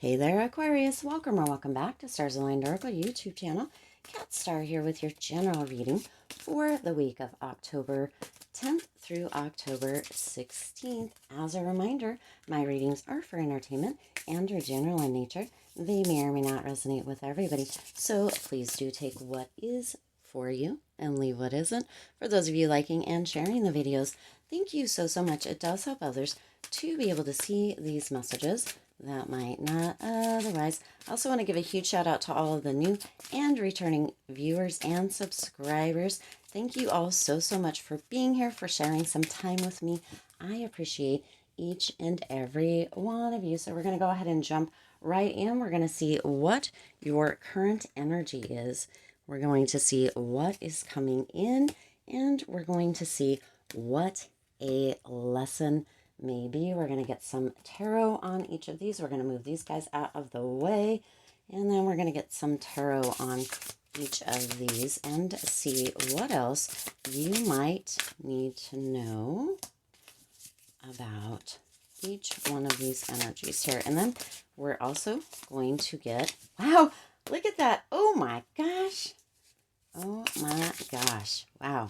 Hey there, Aquarius. Welcome or welcome back to Stars Aligned Oracle YouTube channel. Cat Star here with your general reading for the week of October 10th through October 16th. As a reminder, my readings are for entertainment and are general in nature. They may or may not resonate with everybody, so please do take what is for you and leave what isn't. For those of you liking and sharing the videos, thank you so much. It does help others to be able to see these messages that might not otherwise. I also want to give a huge shout out to all of the new and returning viewers and subscribers. Thank you all so much for being here, for sharing some time with me. I appreciate each and every one of you. So we're going to go ahead and jump right in. We're going to see what your current energy is. We're going to see what is coming in, and we're going to see what a lesson maybe. We're going to get some tarot on each of these. We're going to move these guys out of the way, and then we're going to get some tarot on each of these and see what else you might need to know about each one of these energies here. And then we're also going to get, wow, look at that. Oh my gosh. Oh my gosh. Wow.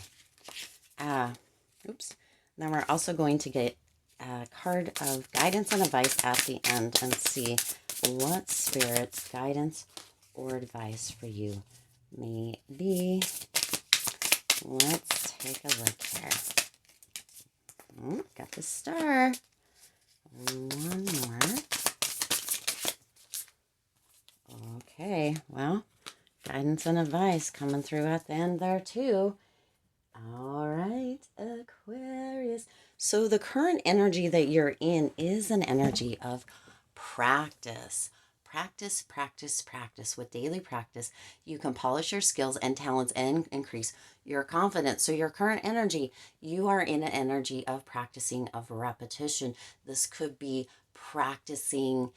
Oops. Then we're also going to get a card of guidance and advice at the end and see what Spirit's guidance or advice for you may be. Let's take a look here. Got the star. One more. Okay, well, guidance and advice coming through at the end there too. All right, Aquarius. So the current energy that you're in is an energy of practice. Practice. With daily practice, you can polish your skills and talents and increase your confidence. So your current energy, you are in an energy of practicing, of repetition. This could be practicing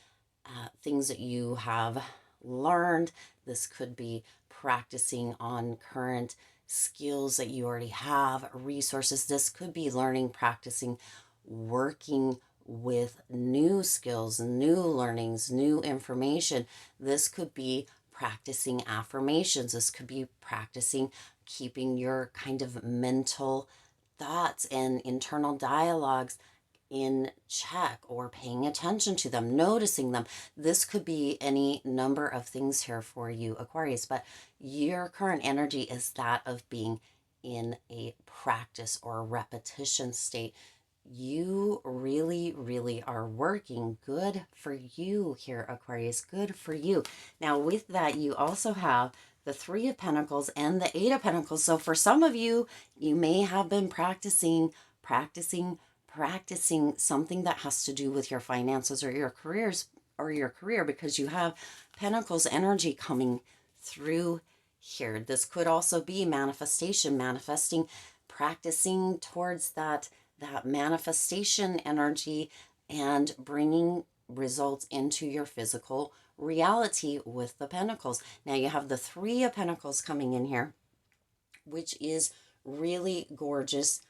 things that you have learned. This could be practicing on current skills that you already have, resources. This could be learning, practicing, working with new skills, new learnings, new information. This could be practicing affirmations. This could be practicing keeping your kind of mental thoughts and internal dialogues in check, or paying attention to them, noticing them. This could be any number of things here for you, Aquarius, but your current energy is that of being in a practice or a repetition state. You really are working. Good for you here, Aquarius. Good for you. Now, with that, you also have the Three of Pentacles and the Eight of Pentacles. So for some of you, you may have been practicing something that has to do with your finances or your career, because you have Pentacles energy coming through here. This could also be manifesting, practicing towards that manifestation energy and bringing results into your physical reality with the Pentacles. Now you have the Three of Pentacles coming in here, which is really gorgeous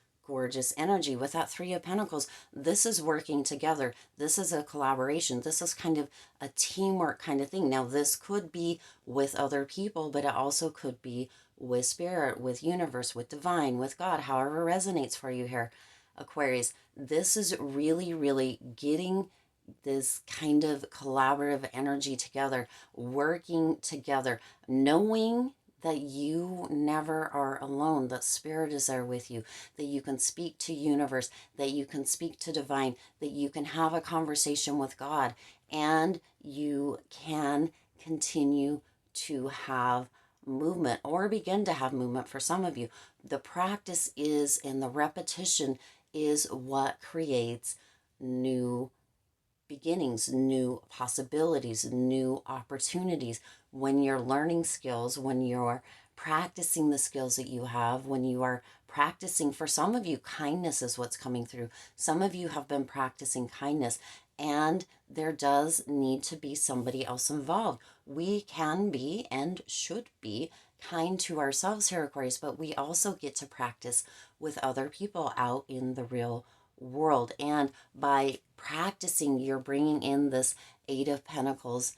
energy. With that Three of Pentacles, this is working together. This is a collaboration. This is kind of a teamwork kind of thing. Now, this could be with other people, but it also could be with Spirit, with universe, with divine, with God, however resonates for you here, Aquarius. This is really getting this kind of collaborative energy together, working together, knowing that you never are alone, that Spirit is there with you, that you can speak to universe, that you can speak to divine, that you can have a conversation with God, and you can continue to have movement, or begin to have movement for some of you. The practice is, and the repetition is what creates new beginnings, new possibilities, new opportunities. When you're learning skills, when you're practicing the skills that you have, when you are practicing, for some of you, kindness is what's coming through. Some of you have been practicing kindness, and there does need to be somebody else involved. We can be and should be kind to ourselves here, Aquarius, but we also get to practice with other people out in the real world. And by practicing, you're bringing in this Eight of Pentacles,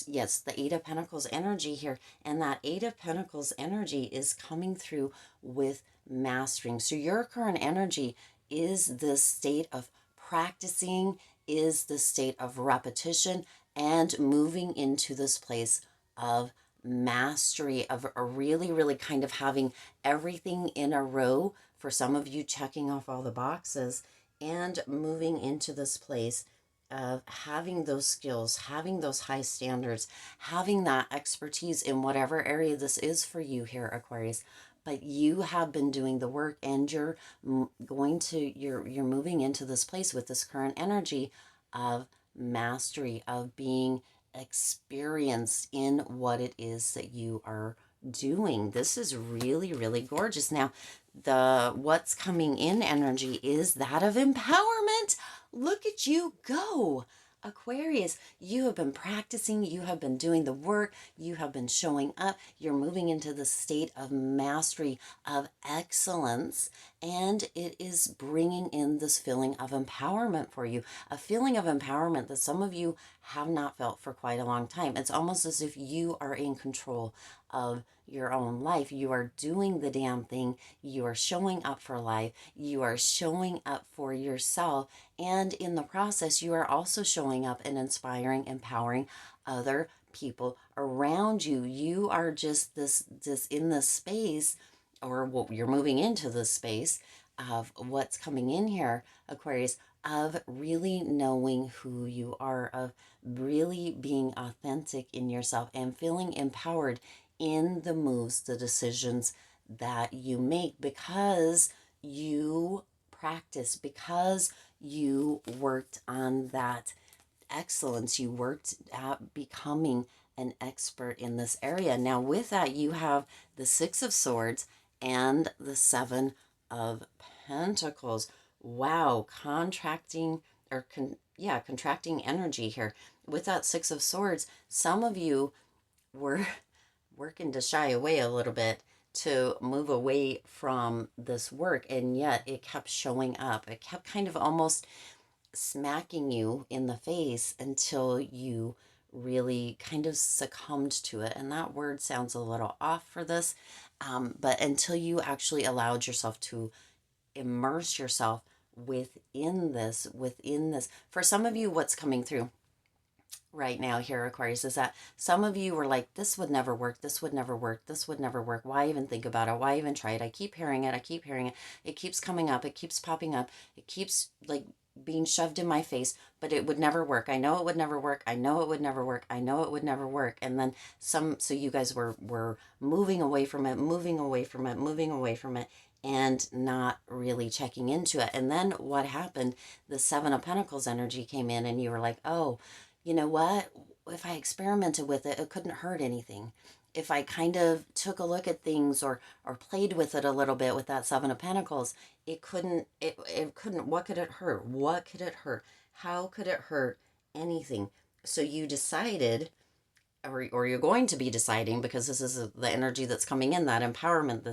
yes, the Eight of Pentacles energy here. And that Eight of Pentacles energy is coming through with mastering. So your current energy is this state of practicing, is the state of repetition, and moving into this place of mastery, of a really, really kind of having everything in a row. For some of you, checking off all the boxes and moving into this place of having those skills, having those high standards, having that expertise in whatever area this is for you here, Aquarius. But you have been doing the work, and you're you're moving into this place with this current energy of mastery, of being experienced in what it is that you are doing. This is really, really gorgeous. Now, the what's coming in energy is that of empowerment. Look at you go. Aquarius, you have been practicing, you have been doing the work, you have been showing up, you're moving into the state of mastery, of excellence, and it is bringing in this feeling of empowerment for you, a feeling of empowerment that some of you have not felt for quite a long time. It's almost as if you are in control of your own life. You are doing the damn thing. You are showing up for life. You are showing up for yourself. And in the process, you are also showing up and inspiring, empowering other people around you. You are just this in this space, or what you're moving into this space of what's coming in here, Aquarius, of really knowing who you are, of really being authentic in yourself and feeling empowered in the moves, the decisions that you make, because you practice, because you worked on that excellence, you worked at becoming an expert in this area. Now, with that, you have the Six of Swords and the Seven of Pentacles. Wow, contracting contracting energy here. With that Six of Swords, some of you were working to shy away a little bit, to move away from this work, and yet it kept showing up. It kept kind of almost smacking you in the face until you really kind of succumbed to it. And that word sounds a little off for this, but until you actually allowed yourself to immerse yourself within this. For some of you, what's coming through right now here, Aquarius, is that some of you were like, this would never work, this would never work, this would never work. Why even think about it? Why even try it? I keep hearing it. I keep hearing it. It keeps coming up. It keeps popping up. It keeps like being shoved in my face, but it would never work. I know it would never work. I know it would never work. I know it would never work. And then so you guys were moving away from it, moving away from it, moving away from it, and not really checking into it. And then what happened? The Seven of Pentacles energy came in, and you were like, oh, you know what? If I experimented with it, it couldn't hurt anything. If I kind of took a look at things, or played with it a little bit with that Seven of Pentacles, it couldn't, what could it hurt? What could it hurt? How could it hurt anything? So you decided, or you're going to be deciding, because this is the energy that's coming in, that empowerment,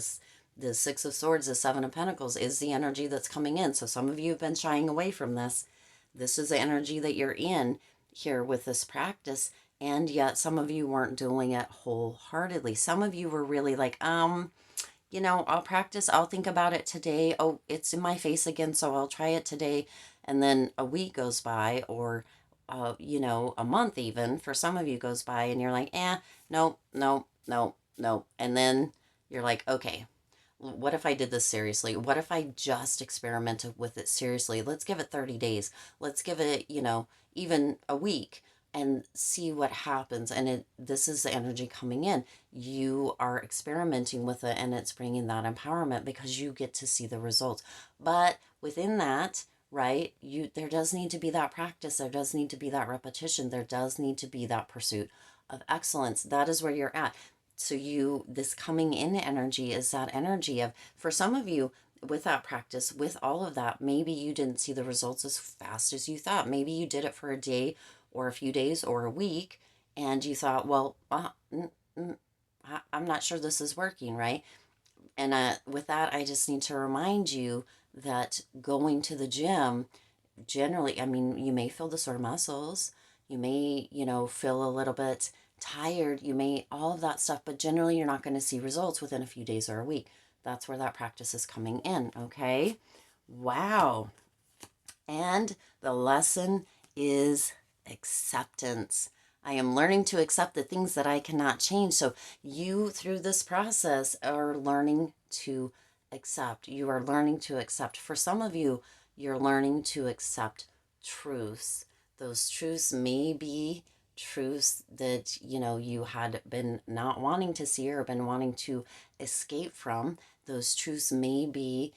the Six of Swords, the Seven of Pentacles is the energy that's coming in. So some of you have been shying away from this. This is the energy that you're in here with this practice, and yet some of you weren't doing it wholeheartedly. Some of you were really like, I'll practice, I'll think about it today. Oh, it's in my face again, so I'll try it today. And then a week goes by, or a month even for some of you goes by, and you're like, no, no, no, no. And then you're like, okay, what if I did this seriously? What if I just experimented with it seriously? Let's give it 30 days. Let's give it, even a week, and see what happens. And this is the energy coming in. You are experimenting with it, and it's bringing that empowerment because you get to see the results. But within that, right, there does need to be that practice. There does need to be that repetition. There does need to be that pursuit of excellence. That is where you're at. So this coming in energy is that energy of, for some of you, with that practice, with all of that, maybe you didn't see the results as fast as you thought. Maybe you did it for a day or a few days or a week, and you thought, well, I'm not sure this is working, right? And with that, I just need to remind you that going to the gym, generally, I mean, you may feel the sore muscles, You may, you know, feel a little bit tired. You may, all of that stuff, but generally you're not going to see results within a few days or a week. That's where that practice is coming in, okay? Wow. And the lesson is acceptance. I am learning to accept the things that I cannot change. So you, through this process, are learning to accept. You are learning to accept. For some of you, you're learning to accept truths. Those truths may be truths that, you know, you had been not wanting to see or been wanting to escape from. Those truths may be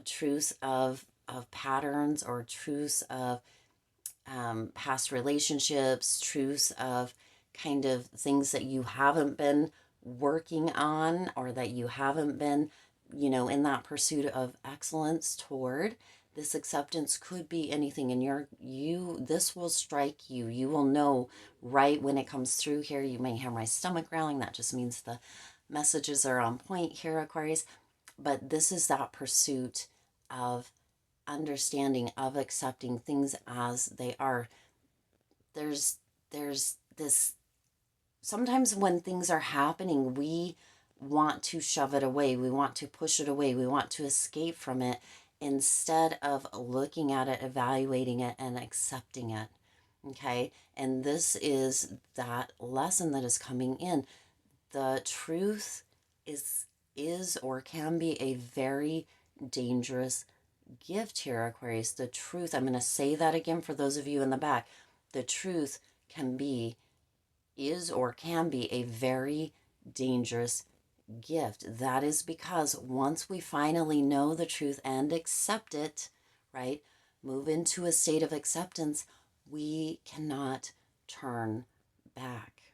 truths of patterns or truths of past relationships, truths of kind of things that you haven't been working on or that you haven't been, you know, in that pursuit of excellence toward. This acceptance could be anything, and this will strike you. You will know right when it comes through here. You may hear my stomach growling. That just means the messages are on point here, Aquarius. But this is that pursuit of understanding, of accepting things as they are. There's this, sometimes when things are happening, we want to shove it away, we want to push it away, we want to escape from it instead of looking at it, evaluating it, and accepting it. Okay, and this is that lesson that is coming in. The truth is or can be a very dangerous gift here, Aquarius. The truth, I'm going to say that again for those of you in the back. The truth can be, is or can be a very dangerous gift. That is because once we finally know the truth and accept it, right, move into a state of acceptance, we cannot turn back.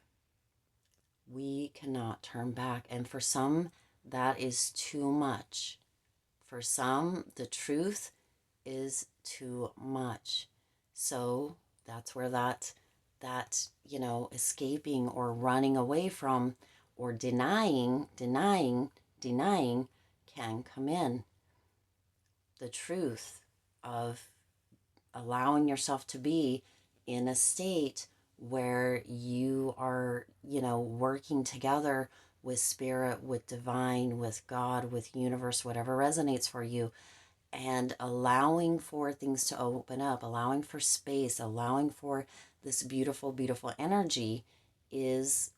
We cannot turn back. And for some, that is too much. For some, the truth is too much. So that's where that you know, escaping or running away from or denying can come in. The truth of allowing yourself to be in a state where you are, you know, working together with spirit, with divine, with God, with universe, whatever resonates for you, and allowing for things to open up, allowing for space, allowing for this beautiful, beautiful energy is,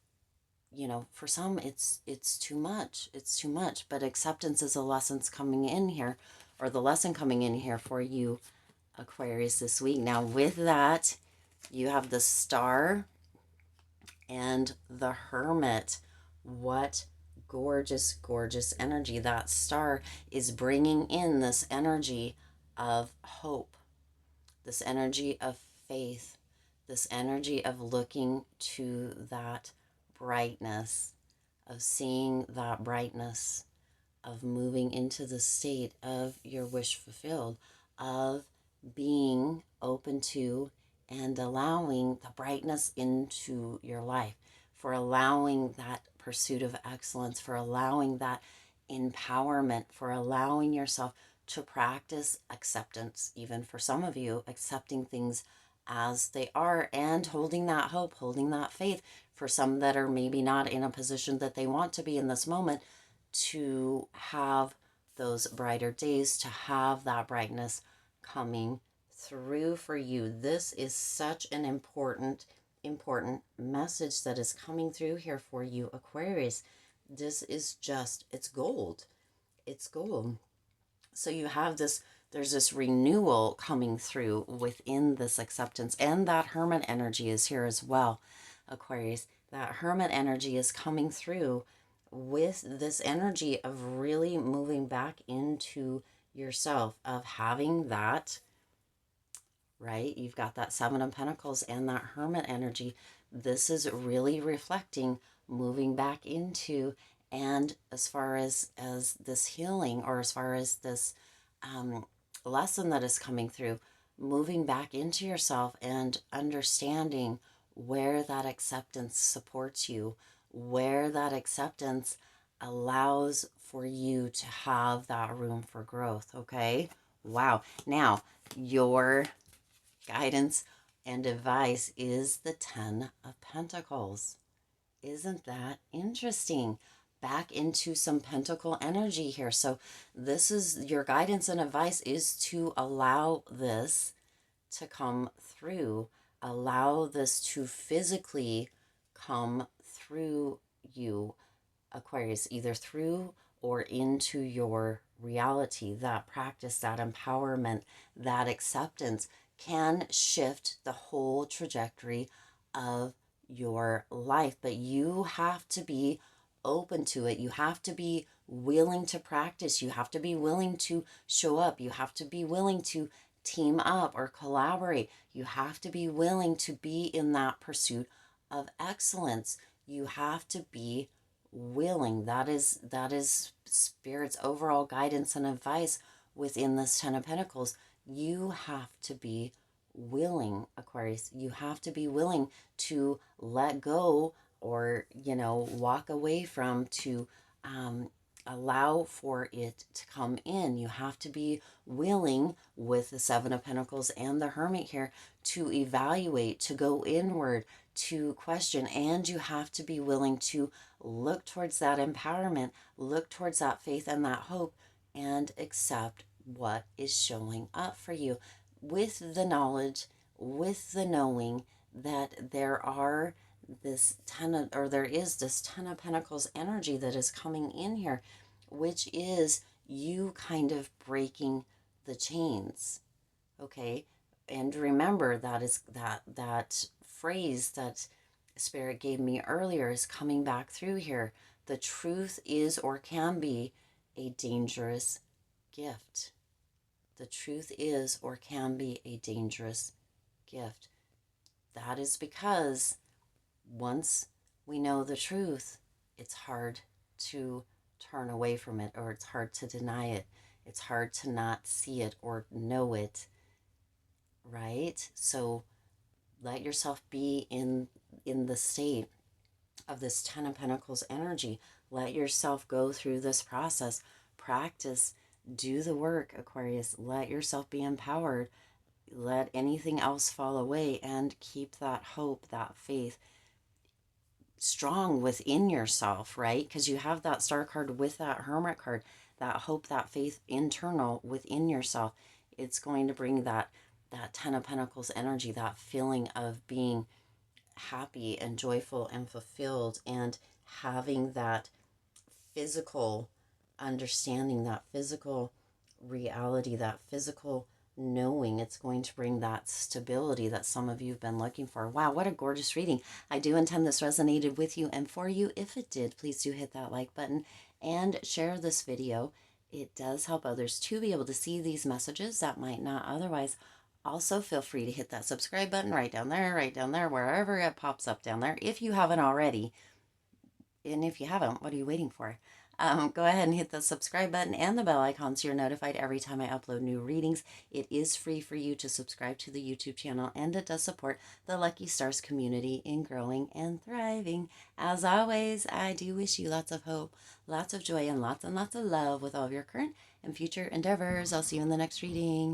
you know, for some it's too much. It's too much. But acceptance is a lesson's coming in here, or the lesson coming in here for you, Aquarius, this week. Now with that, you have the Star and the Hermit. What gorgeous, gorgeous energy. That Star is bringing in this energy of hope, this energy of faith, this energy of looking to that brightness, of seeing that brightness, of moving into the state of your wish fulfilled, of being open to and allowing the brightness into your life, for allowing that pursuit of excellence, for allowing that empowerment, for allowing yourself to practice acceptance, even for some of you, accepting things as they are and holding that hope, holding that faith. For some that are maybe not in a position that they want to be in this moment, to have those brighter days, to have that brightness coming through for you. This is such an important message that is coming through here for you, Aquarius. This is just, it's gold. It's gold. So you have this, there's this renewal coming through within this acceptance, and that Hermit energy is here as well, Aquarius. That Hermit energy is coming through with this energy of really moving back into yourself, of having that, right? You've got that Seven of Pentacles and that Hermit energy. This is really reflecting moving back into, and as far as this healing, or as far as this lesson that is coming through, moving back into yourself and understanding where that acceptance supports you, where that acceptance allows for you to have that room for growth. Okay. Wow. Now your guidance and advice is the Ten of Pentacles. Isn't that interesting? Back into some pentacle energy here. So this is your guidance and advice is to allow this to come through. Allow this to physically come through you, Aquarius, either through or into your reality. That practice, that empowerment, that acceptance can shift the whole trajectory of your life. But you have to be open to it. You have to be willing to practice. You have to be willing to show up. You have to be willing to team up or collaborate. You have to be willing to be in that pursuit of excellence. You have to be willing. That is Spirit's overall guidance and advice within this Ten of Pentacles. You have to be willing, Aquarius. You have to be willing to let go or, walk away from, to allow for it to come in. You have to be willing, with the Seven of Pentacles and the Hermit here, to evaluate, to go inward, to question, and you have to be willing to look towards that empowerment, look towards that faith and that hope, and accept what is showing up for you, with the knowledge, with the knowing that there is this Ten of Pentacles energy that is coming in here, which is you kind of breaking the chains. Okay. And remember, that phrase that Spirit gave me earlier is coming back through here. The truth is or can be a dangerous gift. The truth is or can be a dangerous gift. That is because once we know the truth, it's hard to turn away from it, or it's hard to deny it. It's hard to not see it or know it, right? So let yourself be in the state of this Ten of Pentacles energy. Let yourself go through this process. Practice. Do the work, Aquarius. Let yourself be empowered. Let anything else fall away, and keep that hope, that faith strong within yourself, right? Because you have that Star card with that Hermit card, that hope, that faith internal within yourself. It's going to bring that Ten of Pentacles energy, that feeling of being happy and joyful and fulfilled, and having that physical understanding, that physical reality, that physical knowing. It's going to bring that stability that some of you have been looking for. Wow, what a gorgeous reading. I do intend this resonated with you and for you. If it did, please do hit that like button and share this video. It does help others to be able to see these messages that might not otherwise. Also, feel free to hit that subscribe button right down there, wherever it pops up down there, if you haven't already. And if you haven't, what are you waiting for? Go ahead and hit the subscribe button and the bell icon so you're notified every time I upload new readings. It is free for you to subscribe to the YouTube channel, and it does support the Lucky Stars community in growing and thriving. As always, I do wish you lots of hope, lots of joy, and lots of love with all of your current and future endeavors. I'll see you in the next reading.